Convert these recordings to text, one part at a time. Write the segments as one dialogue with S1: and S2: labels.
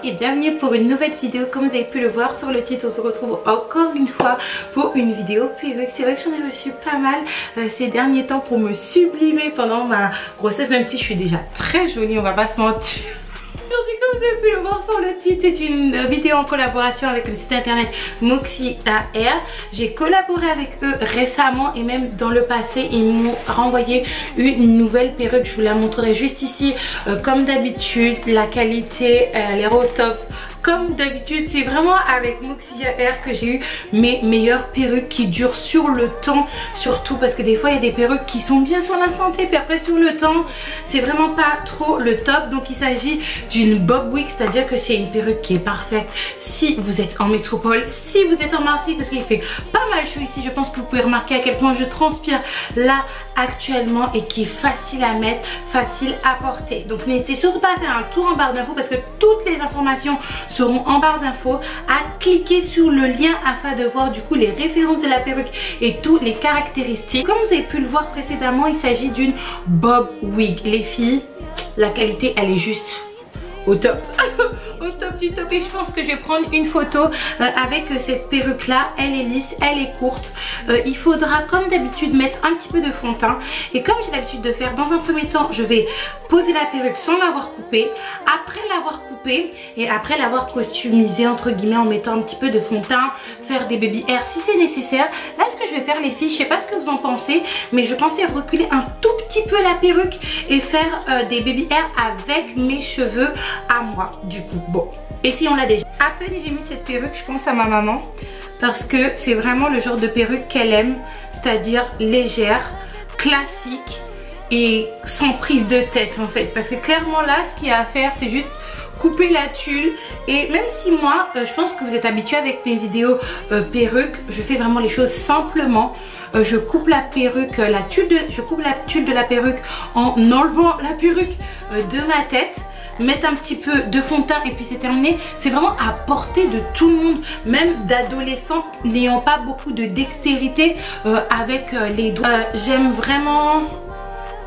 S1: et bienvenue pour une nouvelle vidéo. Comme vous avez pu le voir sur le titre, on se retrouve encore une fois pour une vidéo perruque. C'est vrai que j'en ai reçu pas mal ces derniers temps pour me sublimer pendant ma grossesse, même si je suis déjà très jolie, on va pas se mentir. Comme vous avez pu le voir sur le titre, c'est une vidéo en collaboration avec le site internet Moxie Hair. J'ai collaboré avec eux récemment et même dans le passé ils m'ont renvoyé une nouvelle perruque. Je vous la montrerai juste ici. Comme d'habitude, la qualité elle est au top. Comme d'habitude, c'est vraiment avec Moxie Hair que j'ai eu mes meilleures perruques qui durent sur le temps. Surtout parce que des fois il y a des perruques qui sont bien sur l'instant T, puis après sur le temps c'est vraiment pas trop le top. Donc il s'agit d'une bob wig, c'est à dire que c'est une perruque qui est parfaite si vous êtes en métropole, si vous êtes en Martinique, parce qu'il fait pas mal chaud ici. Je pense que vous pouvez remarquer à quel point je transpire là actuellement et qui est facile à mettre, facile à porter. Donc n'hésitez surtout pas à faire un tour en barre d'infos parce que toutes les informations seront en barre d'infos, à cliquer sur le lien afin de voir du coup les références de la perruque et toutes les caractéristiques. Comme vous avez pu le voir précédemment, il s'agit d'une bob wig. Les filles, la qualité elle est juste au top. Au top du top, et je pense que je vais prendre une photo avec cette perruque là. Elle est lisse, elle est courte. Il faudra comme d'habitude mettre un petit peu de fond de teint, et comme j'ai l'habitude de faire, dans un premier temps je vais poser la perruque sans l'avoir coupée. Après l'avoir coupée et après l'avoir customisée entre guillemets en mettant un petit peu de fond de teint, faire des baby hairs si c'est nécessaire. Là ce que je vais faire les filles, je sais pas ce que vous en pensez, mais je pensais reculer un tout petit peu la perruque et faire des baby hairs avec mes cheveux à moi du coup. Bon, et si on l'a déjà. À peine j'ai mis cette perruque, je pense à ma maman parce que c'est vraiment le genre de perruque qu'elle aime, c'est-à-dire légère, classique et sans prise de tête en fait. Parce que clairement là ce qu'il y a à faire c'est juste couper la tulle. Et même si moi je pense que vous êtes habitués avec mes vidéos perruques, je fais vraiment les choses simplement. Je coupe la perruque, je coupe la tulle de la perruque en enlevant la perruque de ma tête, mettre un petit peu de fond de teint et puis c'est terminé. C'est vraiment à portée de tout le monde, même d'adolescents n'ayant pas beaucoup de dextérité avec les doigts. J'aime vraiment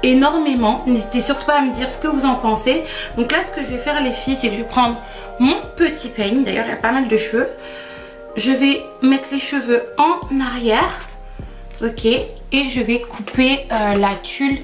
S1: énormément. N'hésitez surtout pas à me dire ce que vous en pensez. Donc là ce que je vais faire les filles, c'est que je vais prendre mon petit peigne, d'ailleurs il y a pas mal de cheveux. Je vais mettre les cheveux en arrière, ok, et je vais couper la tulle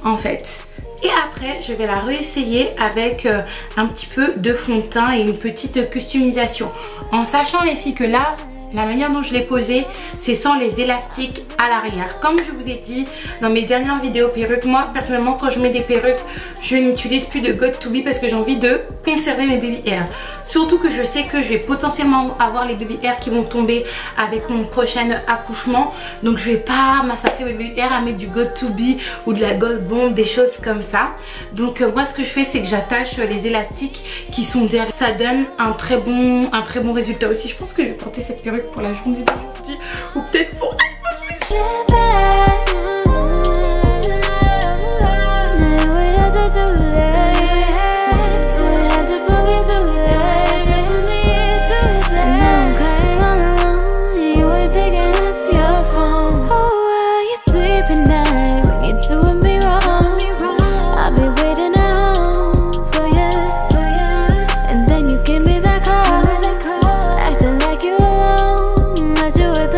S1: en fait. Et après je vais la réessayer avec un petit peu de fond de teint et une petite customisation, en sachant les filles que là la manière dont je l'ai posé, c'est sans les élastiques à l'arrière. Comme je vous ai dit dans mes dernières vidéos perruques, moi personnellement quand je mets des perruques, je n'utilise plus de Got2b parce que j'ai envie de conserver mes baby hairs. Surtout que je sais que je vais potentiellement avoir les baby hairs qui vont tomber avec mon prochain accouchement. Donc je vais pas massacrer mes baby hairs à mettre du Got2b ou de la Ghost Bomb, des choses comme ça. Donc moi ce que je fais c'est que j'attache les élastiques qui sont derrière. Ça donne un très bon résultat aussi. Je pense que je vais porter cette perruque pour la journée d'aujourd'hui ou peut-être pour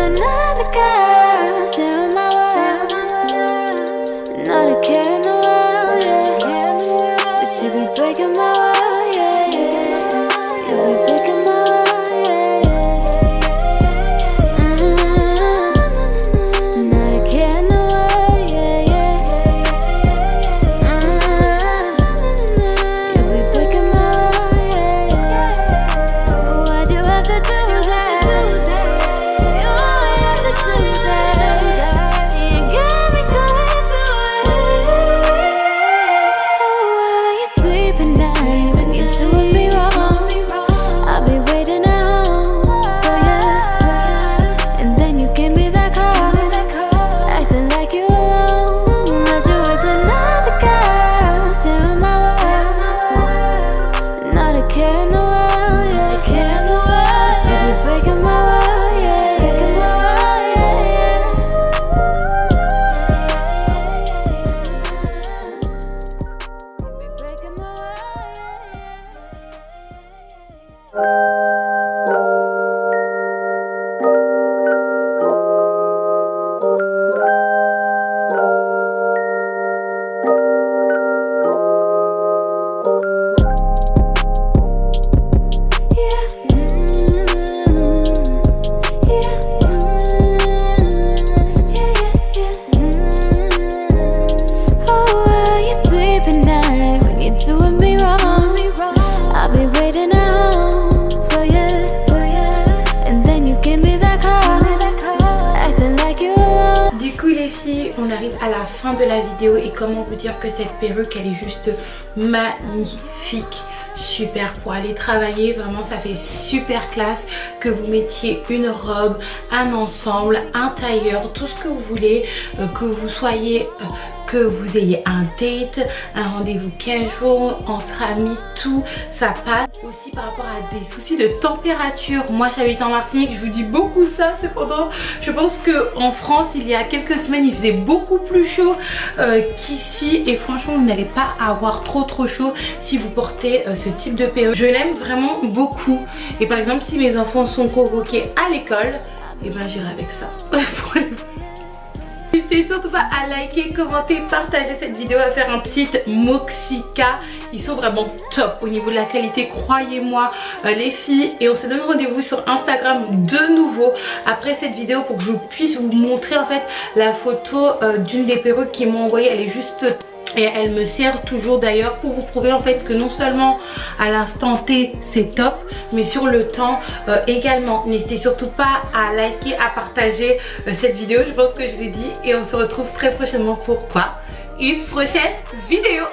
S2: another guy.
S1: On arrive à la fin de la vidéo et comment vous dire que cette perruque elle est juste magnifique, super pour aller travailler, vraiment ça fait super classe que vous mettiez une robe, un ensemble, un tailleur, tout ce que vous voulez, que vous soyez que vous ayez un date, un rendez-vous casual, entre amis, tout ça passe. Aussi par rapport à des soucis de température, moi j'habite en Martinique, je vous dis beaucoup ça, cependant je pense que en France il y a quelques semaines il faisait beaucoup plus chaud qu'ici et franchement vous n'allez pas avoir trop chaud si vous portez ce type de perruque. Je l'aime vraiment beaucoup et par exemple si mes enfants sont convoqués à l'école, et ben j'irai avec ça. N'hésitez surtout pas à liker, commenter, partager cette vidéo, à faire un site Moxica. Ils sont vraiment top au niveau de la qualité, croyez-moi les filles. Et on se donne rendez-vous sur Instagram de nouveau après cette vidéo pour que je puisse vous montrer en fait la photo d'une des perruques qu'ils m'ont envoyée. Elle est juste... et elle me sert toujours d'ailleurs pour vous prouver en fait que non seulement à l'instant T c'est top, mais sur le temps également. N'hésitez surtout pas à liker, à partager cette vidéo, je pense que je l'ai dit. Et on se retrouve très prochainement pour quoi? Une prochaine vidéo.